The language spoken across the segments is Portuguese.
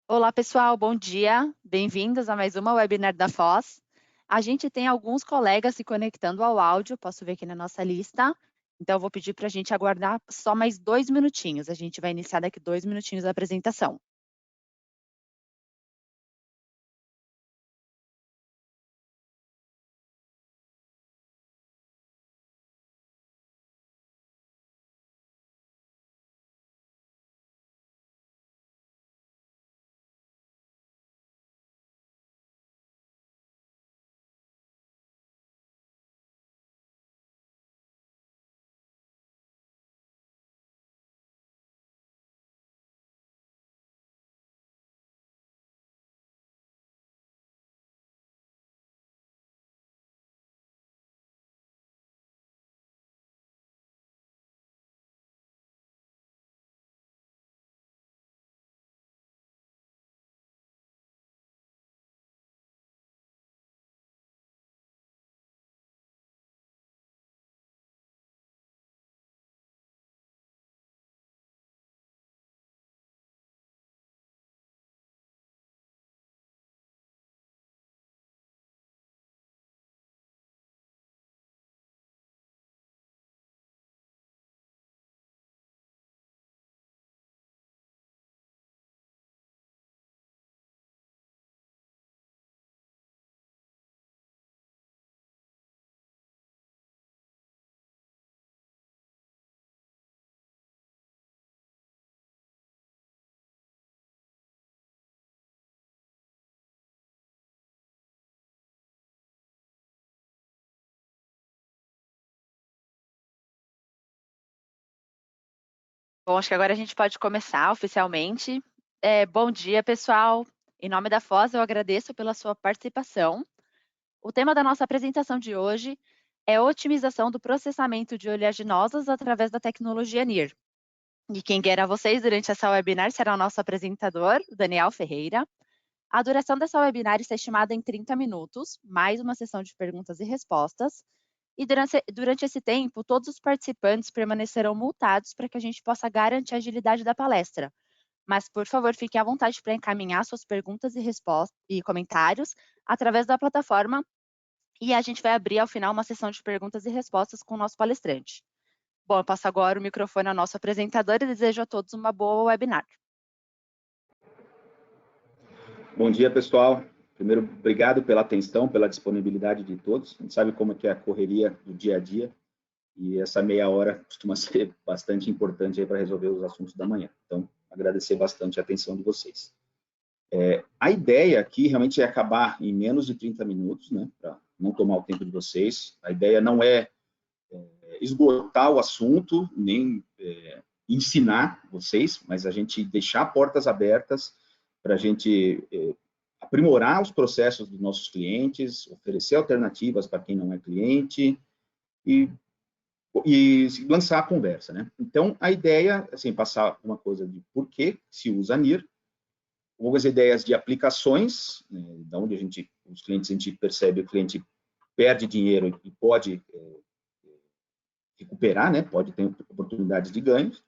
Olá, pessoal, bom dia. Bem-vindos a mais uma webinar da Foz. A gente tem alguns colegas se conectando ao áudio, posso ver aqui na nossa lista. Então, eu vou pedir para a gente aguardar só mais 2 minutinhos. A gente vai iniciar daqui 2 minutinhos a apresentação. Bom, acho que agora a gente pode começar oficialmente. Bom dia, pessoal. Em nome da Foz, eu agradeço pela sua participação. O tema da nossa apresentação de hoje é otimização do processamento de oleaginosas através da tecnologia NIR. E quem guiará vocês durante essa webinar será o nosso apresentador, o Daniel Ferreira. A duração dessa webinar está estimada em 30 minutos, mais uma sessão de perguntas e respostas. E durante esse tempo, todos os participantes permanecerão multados para que a gente possa garantir a agilidade da palestra. Mas, por favor, fiquem à vontade para encaminhar suas perguntas e respostas e comentários através da plataforma e a gente vai abrir ao final uma sessão de perguntas e respostas com o nosso palestrante. Bom, eu passo agora o microfone ao nosso apresentador e desejo a todos uma boa webinar. Bom dia, pessoal. Primeiro, obrigado pela atenção, pela disponibilidade de todos. A gente sabe como é que é a correria do dia a dia e essa meia hora costuma ser bastante importante para resolver os assuntos da manhã. Então, agradecer bastante a atenção de vocês. A ideia aqui realmente é acabar em menos de 30 minutos, né, para não tomar o tempo de vocês. A ideia não é esgotar o assunto, nem ensinar vocês, mas a gente deixar portas abertas para a gente aprimorar os processos dos nossos clientes, oferecer alternativas para quem não é cliente e lançar a conversa, né? Então, a ideia, assim, passar uma coisa de por que se usa NIR, algumas ideias de aplicações, né, da onde os clientes, a gente percebe o cliente perde dinheiro e pode recuperar, né? Pode ter oportunidades de ganhos.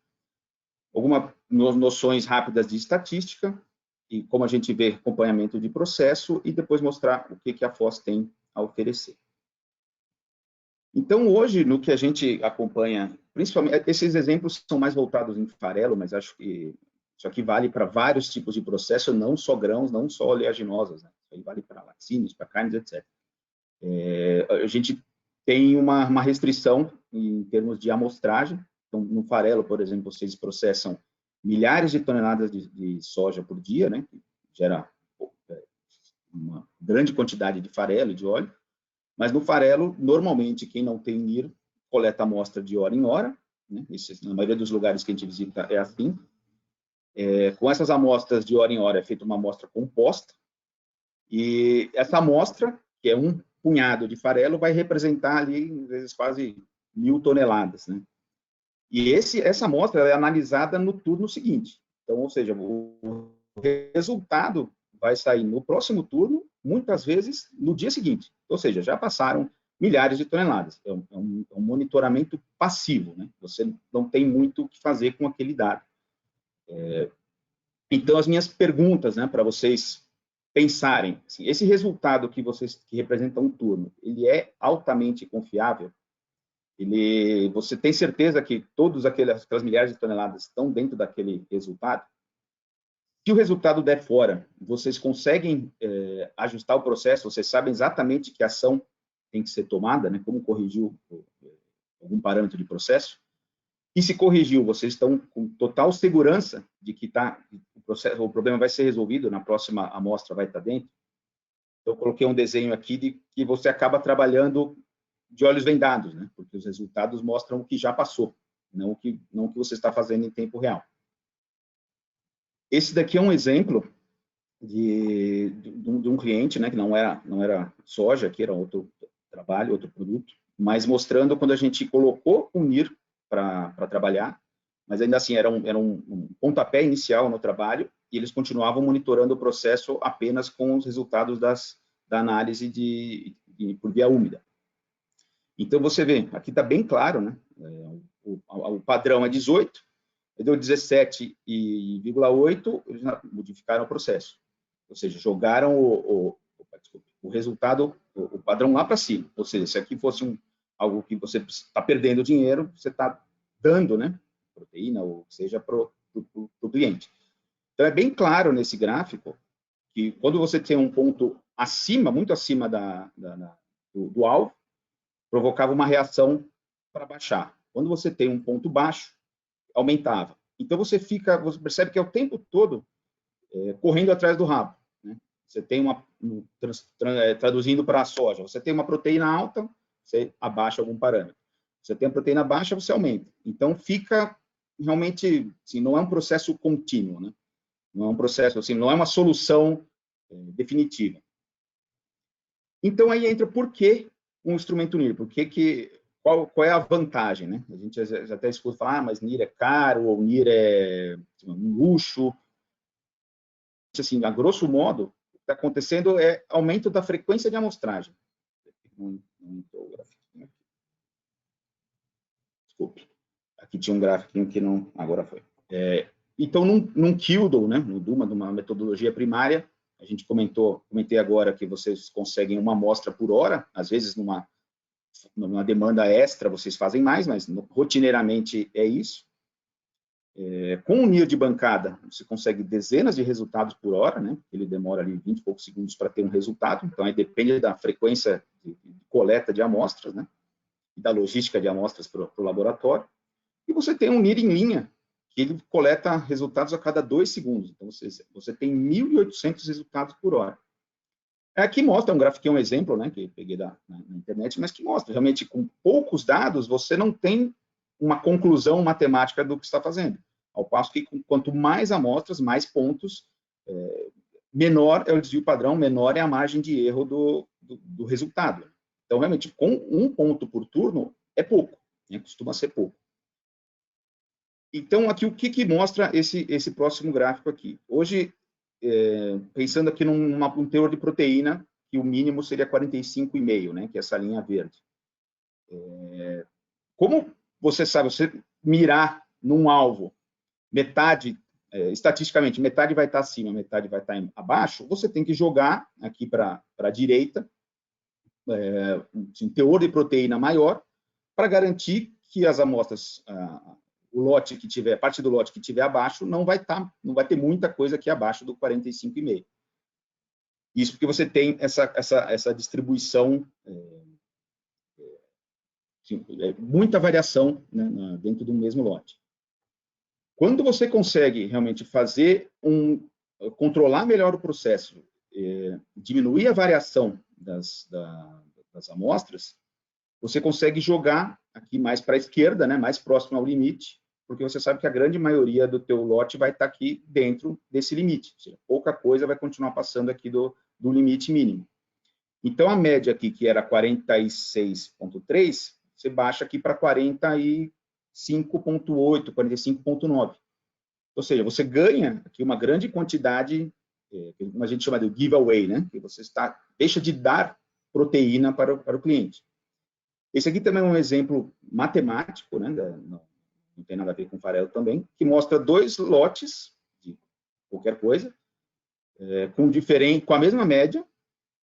Algumas noções rápidas de estatística e como a gente vê acompanhamento de processo e depois mostrar o que a Foz tem a oferecer. Então, hoje, no que a gente acompanha, principalmente, esses exemplos são mais voltados em farelo, mas acho que isso aqui vale para vários tipos de processo, não só grãos, não só oleaginosas, né? Isso aí vale para laticínios, para carnes, etc. A gente tem uma restrição em termos de amostragem. Então, no farelo, por exemplo, vocês processam milhares de toneladas de soja por dia, né? Que gera uma grande quantidade de farelo e de óleo. Mas no farelo, normalmente, quem não tem NIR coleta amostra de hora em hora, né? Na maioria dos lugares que a gente visita é assim. Com essas amostras de hora em hora é feita uma amostra composta, e essa amostra, que é um punhado de farelo, vai representar ali, às vezes, quase 1.000 toneladas, né? E essa amostra é analisada no turno seguinte. Então, ou seja, o resultado vai sair no próximo turno, muitas vezes no dia seguinte. Ou seja, já passaram milhares de toneladas. É um monitoramento passivo, né? Você não tem muito o que fazer com aquele dado. Então, as minhas perguntas, né, para vocês pensarem, assim, esse resultado que representa um turno, ele é altamente confiável? Você tem certeza que todas aquelas milhares de toneladas estão dentro daquele resultado? Se o resultado der fora, vocês conseguem ajustar o processo? Vocês sabem exatamente que ação tem que ser tomada, né? Como corrigir algum parâmetro de processo? E se corrigiu, vocês estão com total segurança de que o problema vai ser resolvido, na próxima amostra vai estar dentro? Então, eu coloquei um desenho aqui de que você acaba trabalhando de olhos vendados, né? Porque os resultados mostram o que já passou, não o que você está fazendo em tempo real. Esse daqui é um exemplo de um cliente, né, que não era soja, que era outro trabalho, outro produto, mas mostrando quando a gente colocou o NIR para trabalhar, mas ainda assim era um pontapé inicial no trabalho, e eles continuavam monitorando o processo apenas com os resultados da análise por via úmida. Então, você vê, aqui está bem claro, né? O padrão é 18, deu 17,8, eles modificaram o processo. Ou seja, jogaram o resultado, o padrão lá para cima. Ou seja, se aqui fosse algo que você está perdendo dinheiro, você está dando, né, proteína, ou seja, para o cliente. Então, é bem claro nesse gráfico que quando você tem um ponto acima, muito acima do alvo, provocava uma reação para baixar. Quando você tem um ponto baixo, aumentava. Então, você percebe que é o tempo todo correndo atrás do rabo. Né? Você tem traduzindo para a soja, você tem uma proteína alta, você abaixa algum parâmetro. Você tem a proteína baixa, você aumenta. Então, fica realmente, assim, não é um processo contínuo, né? Não é um processo, assim, não é uma solução definitiva. Então, aí entra por que um instrumento NIR? Qual é a vantagem, né? A gente já até escuta falar, mas NIR é caro, ou NIR é um luxo. Assim, a grosso modo, o que está acontecendo é aumento da frequência de amostragem. Desculpe. Aqui tinha um gráfico que não, agora foi. Então, num Kildle, né, no Duma, numa metodologia primária, a gente comentei agora que vocês conseguem uma amostra por hora, às vezes numa demanda extra vocês fazem mais, mas rotineiramente é isso. Com o NIR de bancada, você consegue dezenas de resultados por hora, né? Ele demora ali 20 e poucos segundos para ter um resultado, então aí depende da frequência de coleta de amostras, né? E da logística de amostras para o laboratório. E você tem um NIR em linha, que ele coleta resultados a cada 2 segundos. Então, você tem 1.800 resultados por hora. Aqui mostra um gráfico, um exemplo, né, que eu peguei na internet, mas que mostra, realmente, com poucos dados, você não tem uma conclusão matemática do que está fazendo. Ao passo que, quanto mais amostras, mais pontos, menor é o desvio padrão, menor é a margem de erro do resultado. Então, realmente, com um ponto por turno, é pouco, né, costuma ser pouco. Então, aqui, o que mostra esse próximo gráfico aqui? Hoje, pensando aqui num teor de proteína, que o mínimo seria 45,5, né, que é essa linha verde. Como você sabe, você mirar num alvo, estatisticamente, metade vai estar acima, metade vai estar abaixo, você tem que jogar aqui para a direita, um teor de proteína maior, para garantir que as amostras, o lote que tiver, a parte do lote que tiver abaixo, não vai ter muita coisa aqui abaixo do 45,5. Isso porque você tem essa distribuição, muita variação, né, dentro do mesmo lote. Quando você consegue realmente controlar melhor o processo, diminuir a variação das amostras, você consegue jogar aqui mais para a esquerda, né, mais próximo ao limite, porque você sabe que a grande maioria do teu lote vai estar aqui dentro desse limite. Ou seja, pouca coisa vai continuar passando aqui do limite mínimo. Então, a média aqui, que era 46,3, você baixa aqui para 45,8, 45,9. Ou seja, você ganha aqui uma grande quantidade, como a gente chama de giveaway, né? Que você deixa de dar proteína para o cliente. Esse aqui também é um exemplo matemático, né? Não tem nada a ver com farelo também, que mostra 2 lotes de qualquer coisa, com a mesma média,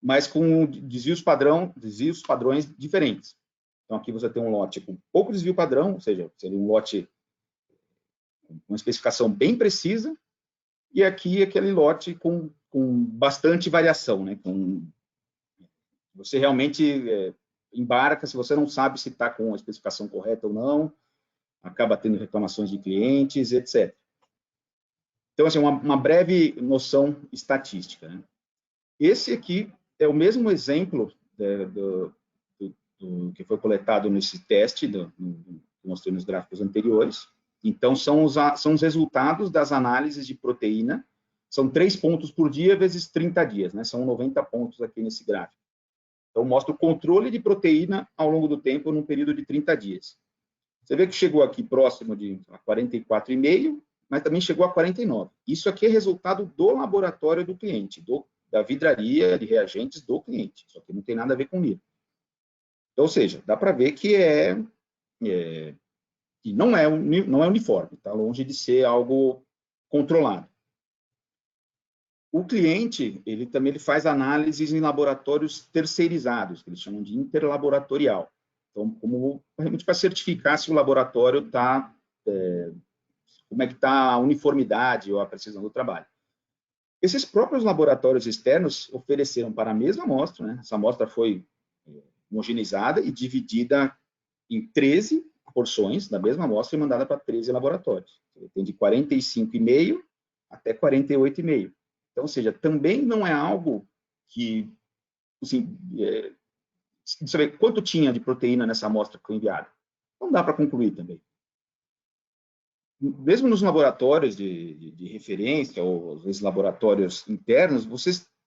mas com desvios padrões diferentes. Então, aqui você tem um lote com pouco desvio padrão, ou seja, seria um lote com uma especificação bem precisa, e aqui aquele lote com bastante variação, né? Você realmente embarca, se você não sabe se está com a especificação correta ou não, acaba tendo reclamações de clientes, etc. Então, assim, uma breve noção estatística, né? Esse aqui é o mesmo exemplo do que foi coletado nesse teste que mostrei nos gráficos anteriores. Então, são os resultados das análises de proteína. São 3 pontos por dia vezes 30 dias, né? São 90 pontos aqui nesse gráfico. Então, mostra o controle de proteína ao longo do tempo num período de 30 dias. Você vê que chegou aqui próximo de 44,5, mas também chegou a 49. Isso aqui é resultado do laboratório do cliente, da vidraria de reagentes do cliente. Isso aqui não tem nada a ver com NIR. Então, ou seja, dá para ver que que não é uniforme, está longe de ser algo controlado. O cliente, ele também faz análises em laboratórios terceirizados, que eles chamam de interlaboratorial. Então, realmente para certificar se o laboratório está, como é que está a uniformidade ou a precisão do trabalho. Esses próprios laboratórios externos ofereceram para a mesma amostra, né? Essa amostra foi homogeneizada e dividida em 13 porções da mesma amostra e mandada para 13 laboratórios. Tem de 45,5 até 48,5. Então, ou seja, também não é algo que, assim, saber quanto tinha de proteína nessa amostra que foi enviada. Não dá para concluir também. Mesmo nos laboratórios de referência, ou às vezes laboratórios internos,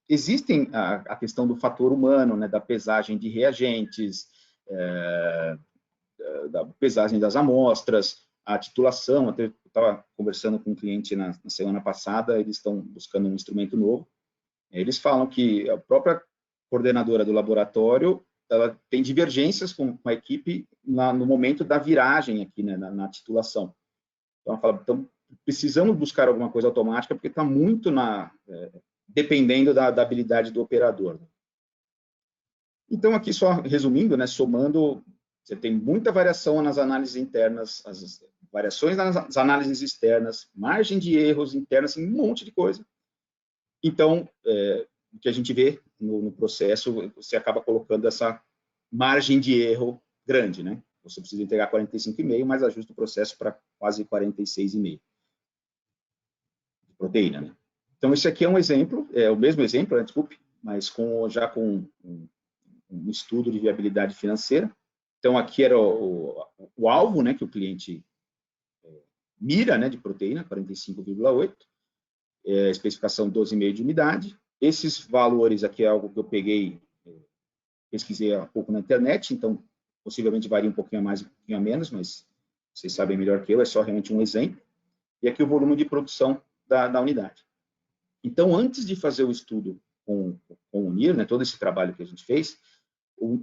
existem a questão do fator humano, né, da pesagem de reagentes, da pesagem das amostras, a titulação. Até eu estava conversando com um cliente na semana passada, eles estão buscando um instrumento novo. Eles falam que a própria coordenadora do laboratório, ela tem divergências com a equipe no momento da viragem aqui, né, na titulação. Então, ela fala, então, precisamos buscar alguma coisa automática, porque está muito dependendo da habilidade do operador. Então, aqui só resumindo, né, somando, você tem muita variação nas análises internas, as variações nas análises externas, margem de erros internas, um monte de coisa. Então, o que a gente vê no processo, você acaba colocando essa margem de erro grande, né? Você precisa entregar 45,5, mas ajusta o processo para quase 46,5 de proteína, né? Então, esse aqui é um exemplo, é o mesmo exemplo, né, desculpe, mas já com um estudo de viabilidade financeira. Então, aqui era o alvo, né, que o cliente mira, né, de proteína, 45,8, especificação 12,5 de unidade. Esses valores aqui é algo que eu peguei, pesquisei há pouco na internet, então, possivelmente varia um pouquinho a mais, um pouquinho a menos, mas vocês sabem melhor que eu, é só realmente um exemplo. E aqui o volume de produção da unidade. Então, antes de fazer o estudo com o NIR, né, todo esse trabalho que a gente fez,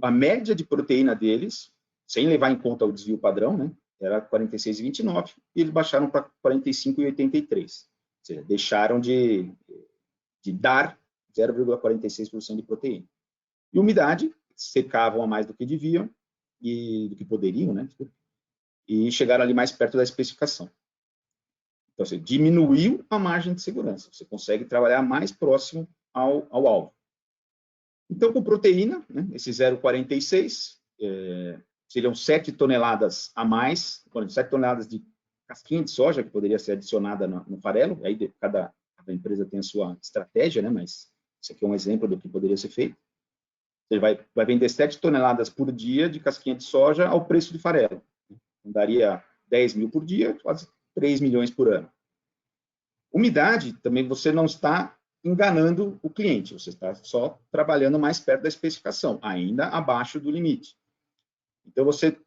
a média de proteína deles, sem levar em conta o desvio padrão, né, era 46,29, e eles baixaram para 45,83. Ou seja, deixaram de dar 0,46% de proteína. E umidade, secavam a mais do que deviam, e do que poderiam, né? E chegaram ali mais perto da especificação. Então, você diminuiu a margem de segurança. Você consegue trabalhar mais próximo ao alvo. Então, com proteína, né, esse 0,46 seriam 7 toneladas a mais, 7 toneladas de casquinha de soja que poderia ser adicionada no farelo. Aí cada empresa tem a sua estratégia, né? Mas isso aqui é um exemplo do que poderia ser feito. Ele vai vender 7 toneladas por dia de casquinha de soja ao preço de farelo. Então, daria 10 mil por dia, quase 3 milhões por ano. Umidade, também você não está enganando o cliente, você está só trabalhando mais perto da especificação, ainda abaixo do limite. Então, você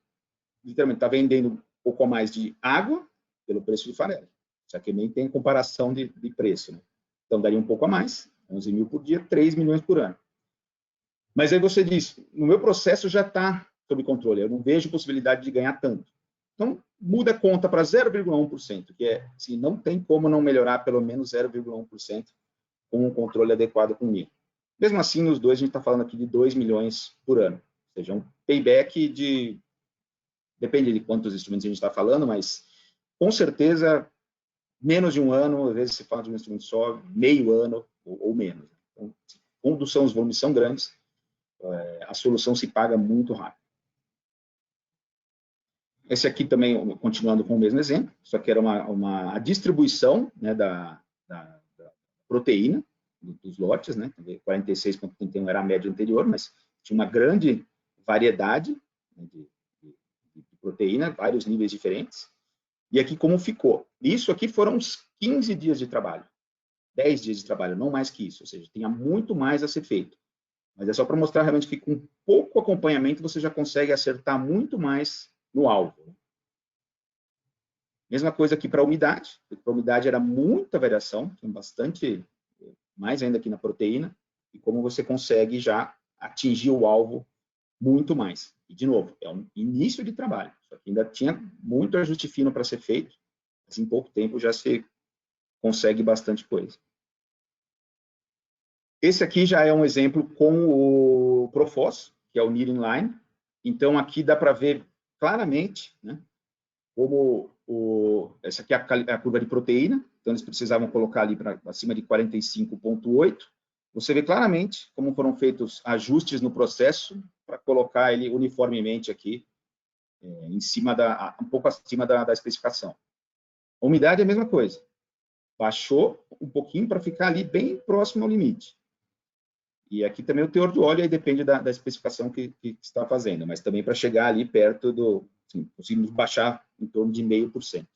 literalmente está vendendo um pouco mais de água pelo preço de farelo. Isso aqui nem tem comparação de preço, né? Então, daria um pouco a mais, 11 mil por dia, 3 milhões por ano. Mas aí você diz, no meu processo já está sob controle, eu não vejo possibilidade de ganhar tanto. Então, muda a conta para 0,1%, que é, assim, não tem como não melhorar pelo menos 0,1% com um controle adequado com o NIR. Mesmo assim, nos dois, a gente está falando aqui de 2 milhões por ano. Ou seja, um payback de... Depende de quantos instrumentos a gente está falando, mas, com certeza, menos de um ano, às vezes se fala de um instrumento só, meio ano ou menos. Então, quando os volumes são grandes, a solução se paga muito rápido. Esse aqui também, continuando com o mesmo exemplo, isso aqui era a distribuição, né, da proteína dos lotes, né, 46,31 era a média anterior, mas tinha uma grande variedade, né, de proteína, vários níveis diferentes. E aqui como ficou. Isso aqui foram uns 15 dias de trabalho, 10 dias de trabalho, não mais que isso, ou seja, tinha muito mais a ser feito. Mas é só para mostrar realmente que com pouco acompanhamento você já consegue acertar muito mais no alvo. Mesma coisa aqui para a umidade. Para a umidade era muita variação, tem bastante, mais ainda aqui na proteína, e como você consegue já atingir o alvo muito mais. E, de novo, é um início de trabalho. Só que ainda tinha muito ajuste fino para ser feito, mas em pouco tempo já se consegue bastante coisa. Esse aqui já é um exemplo com o Profos, que é o NIR Inline. Então, aqui dá para ver claramente, né, como essa aqui é a curva de proteína, então eles precisavam colocar ali para acima de 45,8. Você vê claramente como foram feitos ajustes no processo para colocar ele uniformemente aqui, em cima um pouco acima da especificação. A umidade é a mesma coisa. Baixou um pouquinho para ficar ali bem próximo ao limite. E aqui também o teor do óleo aí depende da especificação que está fazendo, mas também para chegar ali perto do... Assim, conseguimos baixar em torno de 0,5%.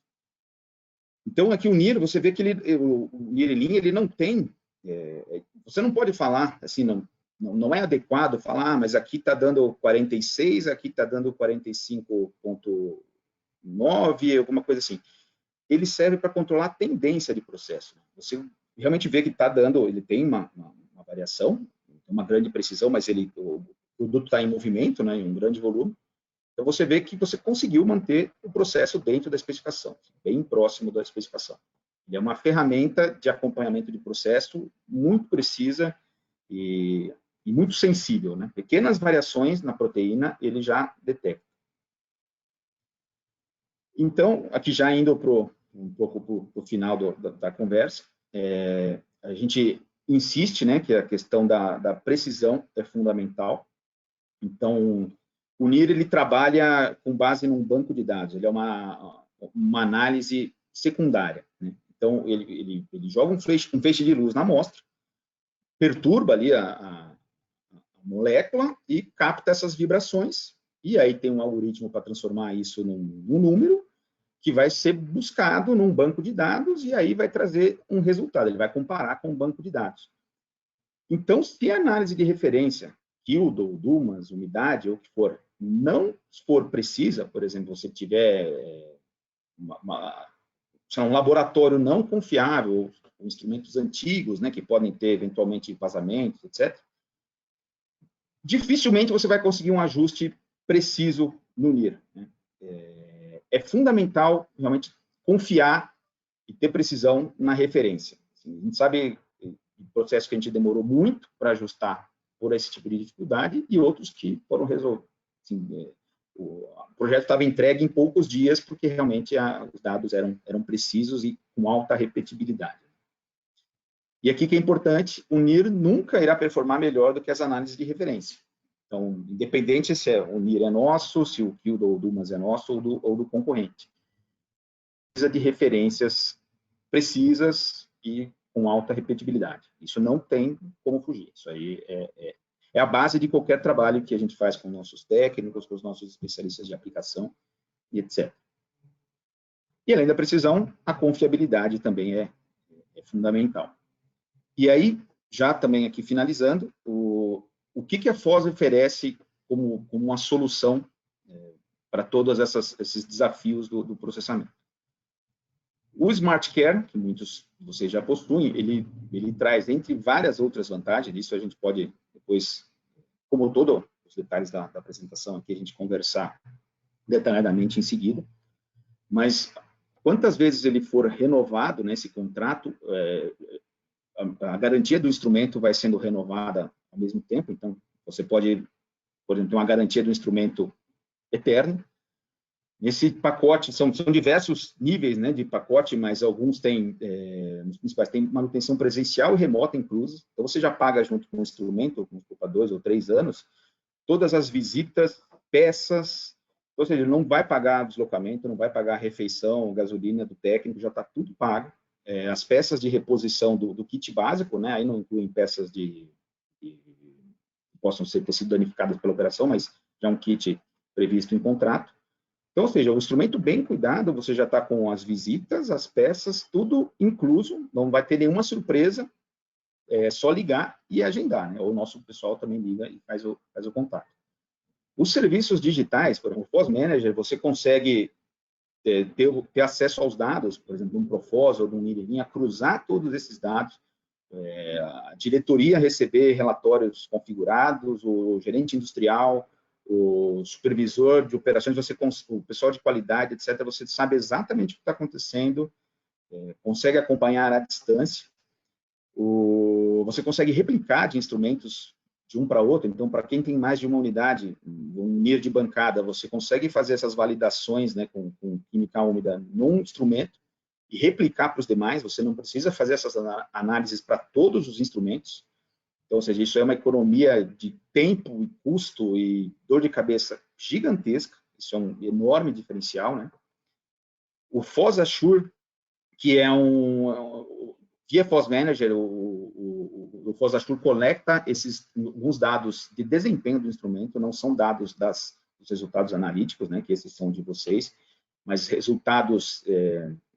Então, aqui o NIR, você vê que o NIR em linha, ele não tem... você não pode falar, assim, não é adequado falar, mas aqui está dando 46, aqui está dando 45,9, alguma coisa assim. Ele serve para controlar a tendência de processo. Você realmente vê que está dando, ele tem uma variação, uma grande precisão, mas o produto está em movimento, né, em um grande volume. Então, você vê que você conseguiu manter o processo dentro da especificação, bem próximo da especificação. Ele é uma ferramenta de acompanhamento de processo muito precisa e muito sensível, né? Pequenas variações na proteína, ele já detecta. Então, aqui já indo um pouco para o final da conversa, a gente insiste, né, que a questão da precisão é fundamental. Então, o NIR, ele trabalha com base num banco de dados, ele é uma análise secundária, né? Então, ele joga um feixe de luz na amostra, perturba ali a molécula e capta essas vibrações, e aí tem um algoritmo para transformar isso num número, que vai ser buscado num banco de dados, e aí vai trazer um resultado, ele vai comparar com um banco de dados. Então, se a análise de referência, Kildo, Dumas, umidade, ou o que for, não for precisa, por exemplo, você tiver um laboratório não confiável, instrumentos antigos, né, que podem ter, eventualmente, vazamentos, etc., dificilmente você vai conseguir um ajuste preciso no NIR, né? É fundamental, realmente, confiar e ter precisão na referência. Assim, a gente sabe um processo que a gente demorou muito para ajustar por esse tipo de dificuldade e outros que foram resolvidos. Assim, o projeto estava entregue em poucos dias porque realmente os dados eram precisos e com alta repetibilidade. E aqui que é importante, o NIR nunca irá performar melhor do que as análises de referência. Então, independente se o NIR é nosso, se o Kildo ou o Dumas é nosso ou do concorrente. Precisa de referências precisas e com alta repetibilidade. Isso não tem como fugir. Isso aí é a base de qualquer trabalho que a gente faz com nossos técnicos, com os nossos especialistas de aplicação e etc. E além da precisão, a confiabilidade também é fundamental. E aí, já também aqui finalizando, o que a Foz oferece como uma solução para todos esses desafios do processamento? O Smart Care, que muitos de vocês já possuem, ele traz, entre várias outras vantagens, isso a gente pode depois, como todos os detalhes da apresentação aqui, a gente conversar detalhadamente em seguida, mas quantas vezes ele for renovado nesse contrato, a garantia do instrumento vai sendo renovada ao mesmo tempo, então você pode, por exemplo, ter uma garantia do instrumento eterno. Nesse pacote, são diversos níveis, né, de pacote, mas alguns têm, nos principais, tem manutenção presencial e remota inclusa, então você já paga junto com o instrumento, por 2 ou 3 anos, todas as visitas, peças, ou seja, ele não vai pagar deslocamento, não vai pagar refeição, gasolina do técnico, já está tudo pago. As peças de reposição do kit básico, né, aí não incluem peças que possam ter sido danificadas pela operação, mas já é um kit previsto em contrato. Então, ou seja, o instrumento bem cuidado, você já está com as visitas, as peças, tudo incluso, não vai ter nenhuma surpresa, é só ligar e agendar, né? Ou o nosso pessoal também liga e faz o contato. Os serviços digitais, por exemplo, o FOS Manager, você consegue ter acesso aos dados, por exemplo, de um Profos ou de um Nirelinha, cruzar todos esses dados, a diretoria receber relatórios configurados, o gerente industrial, o supervisor de operações, o pessoal de qualidade, etc., você sabe exatamente o que está acontecendo, consegue acompanhar à distância, você consegue replicar de instrumentos de um para outro, então, para quem tem mais de uma unidade, um NIR de bancada, você consegue fazer essas validações, né, com química úmida num instrumento e replicar para os demais, você não precisa fazer essas análises para todos os instrumentos. Então, ou seja, isso é uma economia de tempo e custo e dor de cabeça gigantesca, isso é um enorme diferencial, né? O FOS Assure, que é via FOS Manager, o FOS Assure coleta alguns dados de desempenho do instrumento, não são dados dos resultados analíticos, né, que esses são de vocês, mas resultados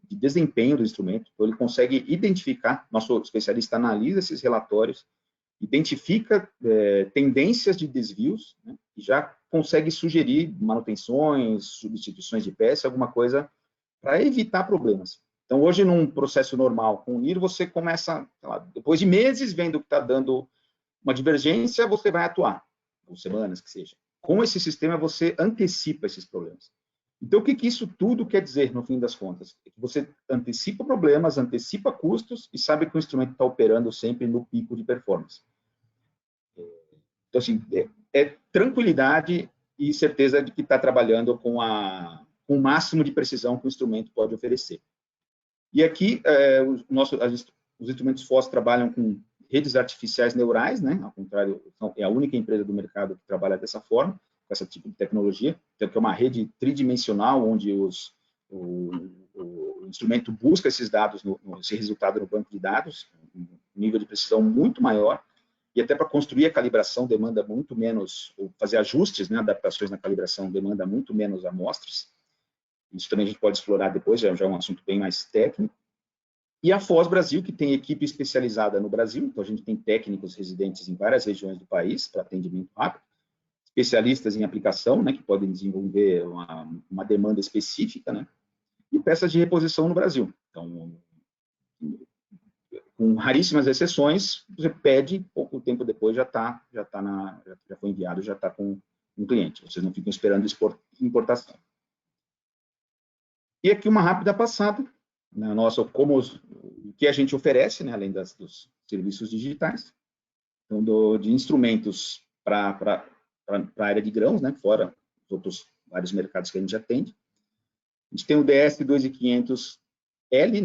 de desempenho do instrumento. Então, ele consegue identificar, nosso especialista analisa esses relatórios, identifica tendências de desvios, né, e já consegue sugerir manutenções, substituições de peça, alguma coisa para evitar problemas. Então, hoje, num processo normal com o NIR, você começa, lá, depois de meses vendo que está dando uma divergência, você vai atuar, ou semanas que seja. Com esse sistema, você antecipa esses problemas. Então, o que isso tudo quer dizer, no fim das contas? É que você antecipa problemas, antecipa custos e sabe que o instrumento está operando sempre no pico de performance. Então, assim, tranquilidade e certeza de que está trabalhando com o máximo de precisão que o instrumento pode oferecer. E aqui, os instrumentos FOS trabalham com redes artificiais neurais, né? Ao contrário, é a única empresa do mercado que trabalha dessa forma, com esse tipo de tecnologia, então, que é uma rede tridimensional, onde o instrumento busca esses dados, esse resultado no banco de dados, um nível de precisão muito maior, e até para construir a calibração demanda muito menos, ou fazer ajustes, né, adaptações na calibração demanda muito menos amostras. Isso também a gente pode explorar depois, já é um assunto bem mais técnico. E a FOS Brasil, que tem equipe especializada no Brasil, então a gente tem técnicos residentes em várias regiões do país para atendimento rápido, especialistas em aplicação, né, que podem desenvolver uma demanda específica, né, e peças de reposição no Brasil. Então, com raríssimas exceções, você pede, pouco tempo depois já foi enviado, já está com um cliente. Vocês não ficam esperando importação. E aqui uma rápida passada, na nossa, o que a gente oferece, né, além dos serviços digitais, então, de instrumentos para a área de grãos, né, fora os outros vários mercados que a gente atende. A gente tem o DS 2500L,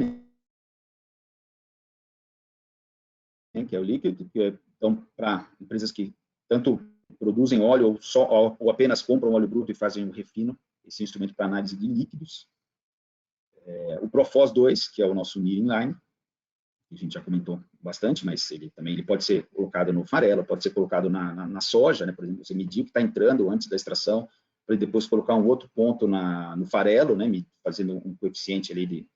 né, que é o líquido, que então, para empresas que tanto produzem óleo ou apenas compram óleo bruto e fazem um refino, esse instrumento para análise de líquidos. O Profos 2, que é o nosso NIR inline, que a gente já comentou bastante, mas ele pode ser colocado no farelo, pode ser colocado na soja, né? Por exemplo, você medir o que está entrando antes da extração, para depois colocar um outro ponto no farelo, né? Fazendo um coeficiente ali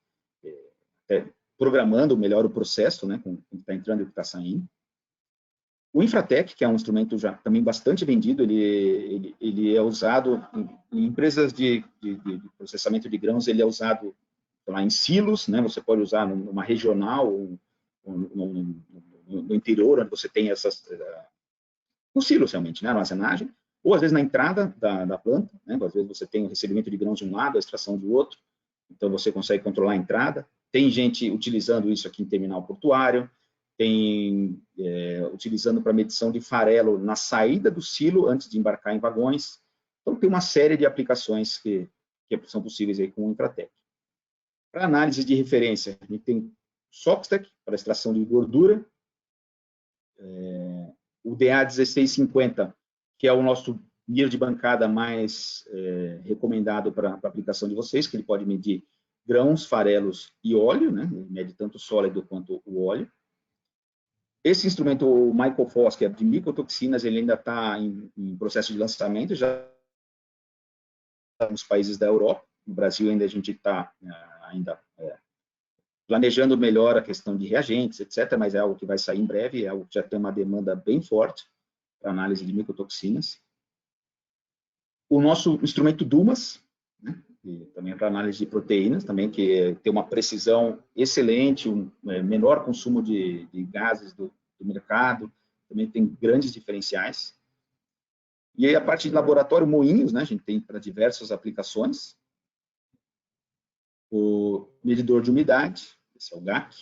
programando melhor o processo, né, com o que está entrando e o que está saindo. O Infratec, que é um instrumento já também bastante vendido, ele é usado em empresas de processamento de grãos, ele é usado lá em silos, né, você pode usar numa regional, no interior, onde você tem nos silos realmente, né, armazenagem, ou às vezes na entrada da planta, né, às vezes você tem o recebimento de grãos de um lado, a extração de outro. então você consegue controlar a entrada. Tem gente utilizando isso aqui em terminal portuário, tem utilizando para medição de farelo na saída do silo antes de embarcar em vagões. Então, tem uma série de aplicações que são possíveis aí com o Infratec. Para análise de referência, a gente tem Soxtec, para extração de gordura, o DA 1650, que é o nosso NIR de bancada mais recomendado para a aplicação de vocês, que ele pode medir grãos, farelos e óleo, né? Ele mede tanto o sólido quanto o óleo. Esse instrumento, o Michael Foss, que é de micotoxinas, ele ainda está em processo de lançamento, já nos países da Europa. No Brasil, ainda a gente está planejando melhor a questão de reagentes, etc., mas é algo que vai sair em breve, é algo que já tem uma demanda bem forte para análise de micotoxinas. O nosso instrumento Dumas, né, que também é para análise de proteínas, também que tem uma precisão excelente, menor consumo de gases do mercado, também tem grandes diferenciais. E aí a parte de laboratório Moinhos, né, a gente tem para diversas aplicações. O medidor de umidade, esse é o GAC.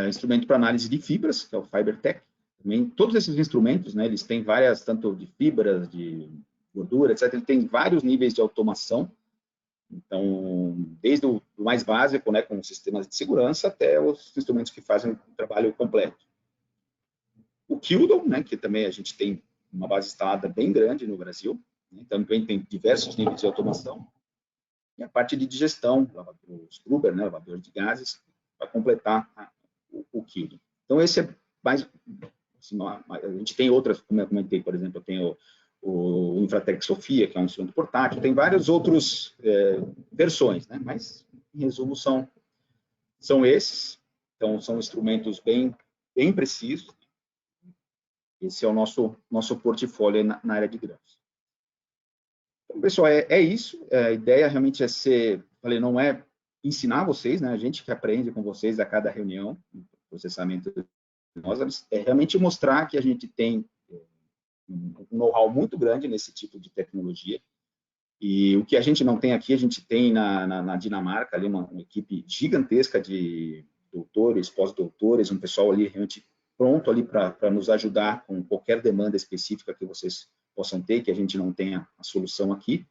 Instrumento para análise de fibras, que é o FiberTech. Também, todos esses instrumentos, né, eles têm várias, tanto de fibras, de gordura, etc., ele tem vários níveis de automação. Então, desde o mais básico, né, com sistemas de segurança, até os instrumentos que fazem o trabalho completo. O Kildon, né, que também a gente tem uma base instalada bem grande no Brasil, né, também tem diversos níveis de automação. E a parte de digestão, o Scrubber, né, lavador de gases, para completar o Kildon. Então, esse é mais... Assim, a gente tem outras, como eu comentei, por exemplo, eu tenho o Infratec Sofia, que é um instrumento portátil, tem várias outras versões, né? Mas, em resumo, são esses. Então, são instrumentos bem precisos. Esse é o nosso portfólio na área de grãos. Então, pessoal, é isso. A ideia realmente é não é ensinar vocês, né? A gente que aprende com vocês a cada reunião, processamento nós, é realmente mostrar que a gente tem um know-how muito grande nesse tipo de tecnologia. E o que a gente não tem aqui, a gente tem na Dinamarca, ali uma equipe gigantesca de doutores, pós-doutores, um pessoal ali realmente pronto ali para nos ajudar com qualquer demanda específica que vocês possam ter, que a gente não tenha a solução aqui.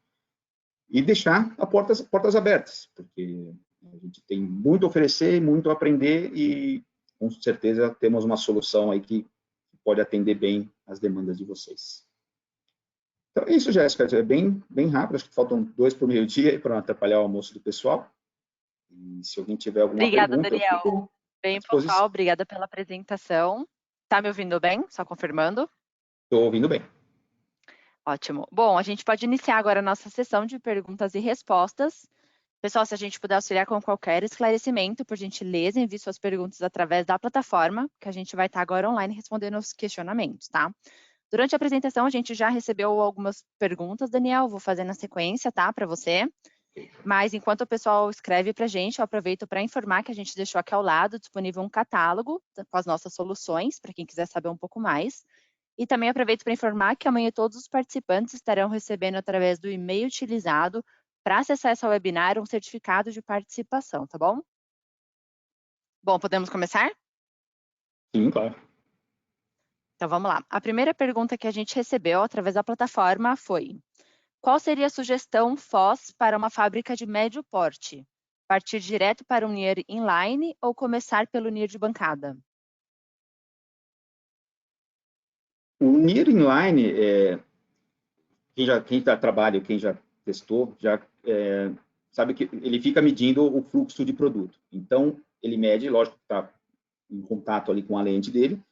E deixar as portas abertas, porque a gente tem muito a oferecer, muito a aprender e com certeza temos uma solução aí que pode atender bem as demandas de vocês. Então é isso, Jéssica, é bem rápido, acho que faltam 2 para o meio-dia para não atrapalhar o almoço do pessoal. E se alguém tiver alguma Obrigada, pergunta, Daniel. eu fico Bem à disposição. pontual, obrigada pela apresentação. Está me ouvindo bem? Só confirmando. Estou ouvindo bem. Ótimo. Bom, a gente pode iniciar agora a nossa sessão de perguntas e respostas. Pessoal, se a gente puder auxiliar com qualquer esclarecimento, por gentileza, envie suas perguntas através da plataforma, que a gente vai estar agora online respondendo os questionamentos, tá? Durante a apresentação, a gente já recebeu algumas perguntas, Daniel, vou fazer na sequência, tá, para você. Mas enquanto o pessoal escreve para a gente, eu aproveito para informar que a gente deixou aqui ao lado disponível um catálogo com as nossas soluções, para quem quiser saber um pouco mais. E também aproveito para informar que amanhã todos os participantes estarão recebendo através do e-mail utilizado para acessar essa webinar um certificado de participação, tá bom? Bom, podemos começar? Sim, claro. Então vamos lá. A primeira pergunta que a gente recebeu através da plataforma foi: qual seria a sugestão FOSS para uma fábrica de médio porte? Partir direto para um NIR inline ou começar pelo NIR de bancada? O NIR inline, quem já trabalha, quem já testou, já sabe que ele fica medindo o fluxo de produto. Então, ele mede, lógico, está em contato ali com a lente dele,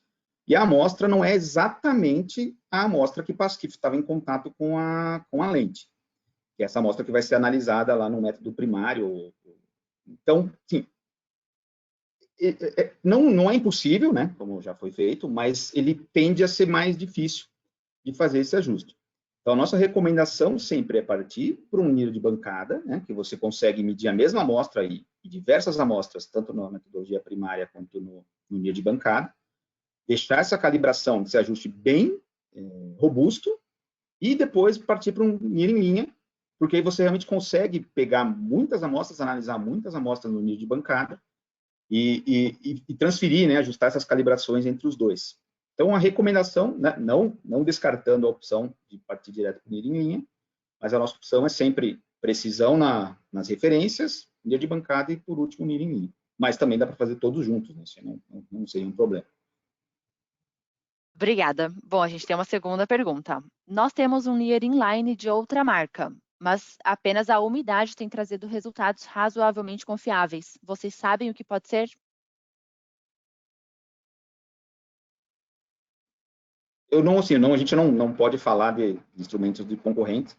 e a amostra não é exatamente a amostra que estava em contato com a lente, que é essa amostra que vai ser analisada lá no método primário. Então, sim, não é impossível, né, como já foi feito, mas ele tende a ser mais difícil de fazer esse ajuste. Então, a nossa recomendação sempre é partir para um NIR de bancada, né, que você consegue medir a mesma amostra e diversas amostras, tanto na metodologia primária quanto no NIR de bancada, deixar essa calibração, esse ajuste bem robusto, e depois partir para um NIR em linha, porque aí você realmente consegue pegar muitas amostras, analisar muitas amostras no nível de bancada e transferir, né, ajustar essas calibrações entre os dois. Então, a recomendação, né, não descartando a opção de partir direto para o NIR em linha, mas a nossa opção é sempre precisão nas referências, NIR de bancada e, por último, NIR em linha. Mas também dá para fazer todos juntos, né? Isso não seria um problema. Obrigada. Bom, a gente tem uma segunda pergunta. Nós temos um NIR inline de outra marca, mas apenas a umidade tem trazido resultados razoavelmente confiáveis. Vocês sabem o que pode ser? A gente não pode falar de instrumentos de concorrentes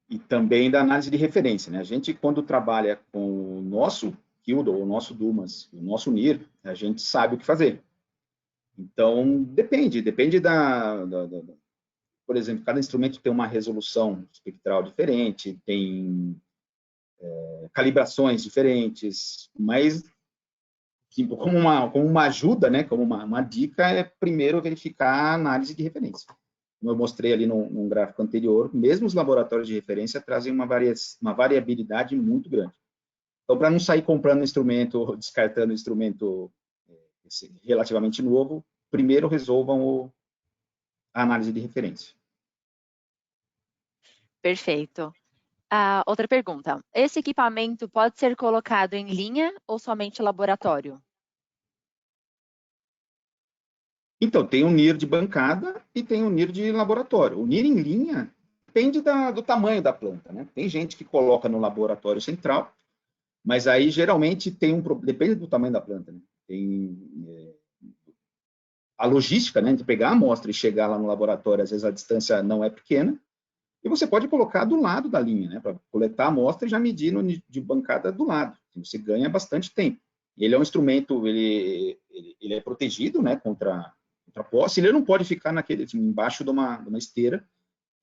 e também da análise de referência, né? A gente, quando trabalha com o nosso Kildo, o nosso Dumas, o nosso NIR, a gente sabe o que fazer. Então, depende por exemplo, cada instrumento tem uma resolução espectral diferente, tem calibrações diferentes, mas como uma ajuda, né, como uma dica, é primeiro verificar a análise de referência. Como eu mostrei ali num gráfico anterior, mesmo os laboratórios de referência trazem uma variabilidade muito grande. Então, para não sair comprando instrumento, descartando instrumento relativamente novo, primeiro resolvam a análise de referência. Perfeito. Outra pergunta. Esse equipamento pode ser colocado em linha ou somente laboratório? Então, tem o NIR de bancada e tem o NIR de laboratório. O NIR em linha depende do tamanho da planta, né? Tem gente que coloca no laboratório central, mas aí geralmente depende do tamanho da planta, né? Tem a logística, né, de pegar a amostra e chegar lá no laboratório, às vezes a distância não é pequena, e você pode colocar do lado da linha, né, para coletar a amostra e já medir de bancada do lado. Você ganha bastante tempo. Ele é um instrumento, ele é protegido, né, contra posse, ele não pode ficar embaixo de uma esteira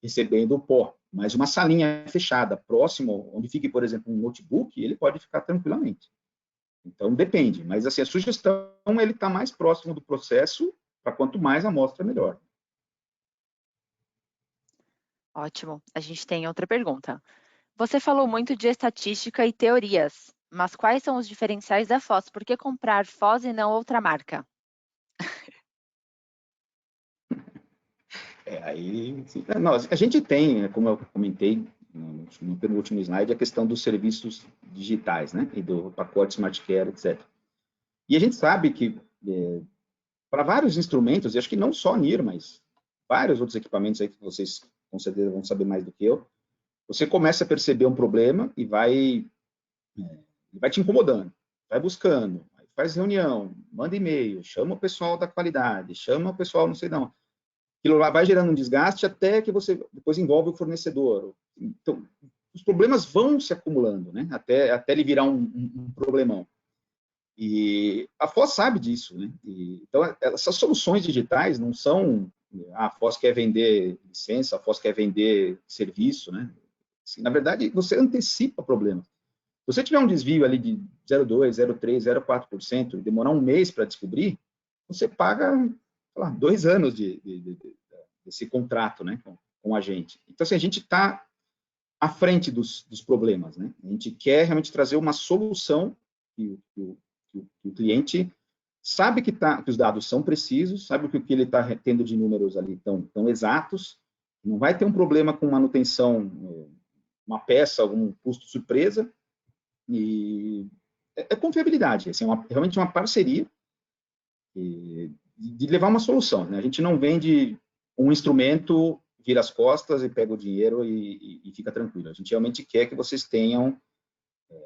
recebendo o pó, mas uma salinha fechada, próximo, onde fique, por exemplo, um notebook, ele pode ficar tranquilamente. Então, depende, mas assim, a sugestão ele está mais próximo do processo, para quanto mais amostra, melhor. Ótimo. A gente tem outra pergunta. Você falou muito de estatística e teorias, mas quais são os diferenciais da Foz? Por que comprar Foz e não outra marca? Aí, a gente tem, como eu comentei no penúltimo slide, a questão dos serviços digitais, né, e do pacote Smart Care, etc. E a gente sabe que para vários instrumentos, e acho que não só NIR, mas vários outros equipamentos aí que vocês com certeza vão saber mais do que eu, você começa a perceber um problema e vai te incomodando, vai buscando, faz reunião, manda e-mail, chama o pessoal da qualidade, chama o pessoal não sei não. Aquilo lá vai gerando um desgaste até que você depois envolve o fornecedor. Então, os problemas vão se acumulando, né? Até ele virar um problemão. E a Foz sabe disso, né? Então, essas soluções digitais não são a Foz quer vender licença, a Foz quer vender serviço, né? Assim, na verdade, você antecipa problemas. Se você tiver um desvio ali de 0,2, 0,3, 0,4% e demorar um mês para descobrir, você paga, sei lá, 2 anos desse contrato, né, com a gente. Então, assim, a gente está à frente dos problemas, né? A gente quer realmente trazer uma solução que o cliente sabe que os dados são precisos, sabe que o que ele está tendo de números ali tão exatos, não vai ter um problema com manutenção, uma peça, algum custo surpresa, e confiabilidade, assim, realmente uma parceria de levar uma solução, né? A gente não vende um instrumento, vira as costas e pega o dinheiro e fica tranquilo. A gente realmente quer que vocês tenham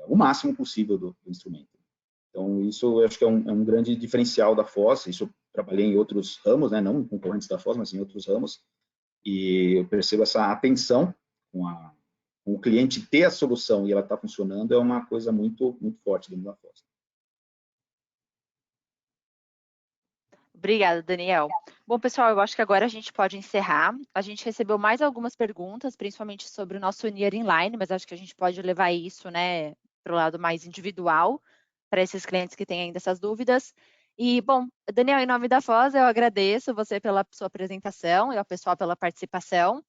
o máximo possível do instrumento. Então, isso eu acho que é um grande diferencial da Foz. Isso eu trabalhei em outros ramos, né? Não em concorrentes da Foz, mas em outros ramos. E eu percebo essa atenção com o cliente ter a solução e ela está funcionando é uma coisa muito, muito forte dentro da Foz. Obrigada, Daniel. Bom, pessoal, eu acho que agora a gente pode encerrar. A gente recebeu mais algumas perguntas, principalmente sobre o nosso NIR Inline, mas acho que a gente pode levar isso, né, para o lado mais individual, para esses clientes que têm ainda essas dúvidas. E, bom, Daniel, em nome da Foz, eu agradeço você pela sua apresentação e ao pessoal pela participação.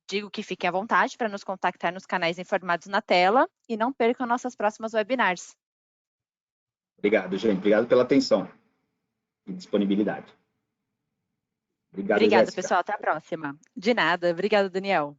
Digo que fiquem à vontade para nos contactar nos canais informados na tela e não percam nossas próximas webinars. Obrigado, gente. Obrigado pela atenção e disponibilidade. Obrigado, Obrigada, Jéssica. pessoal. Até a próxima. De nada. Obrigada, Daniel.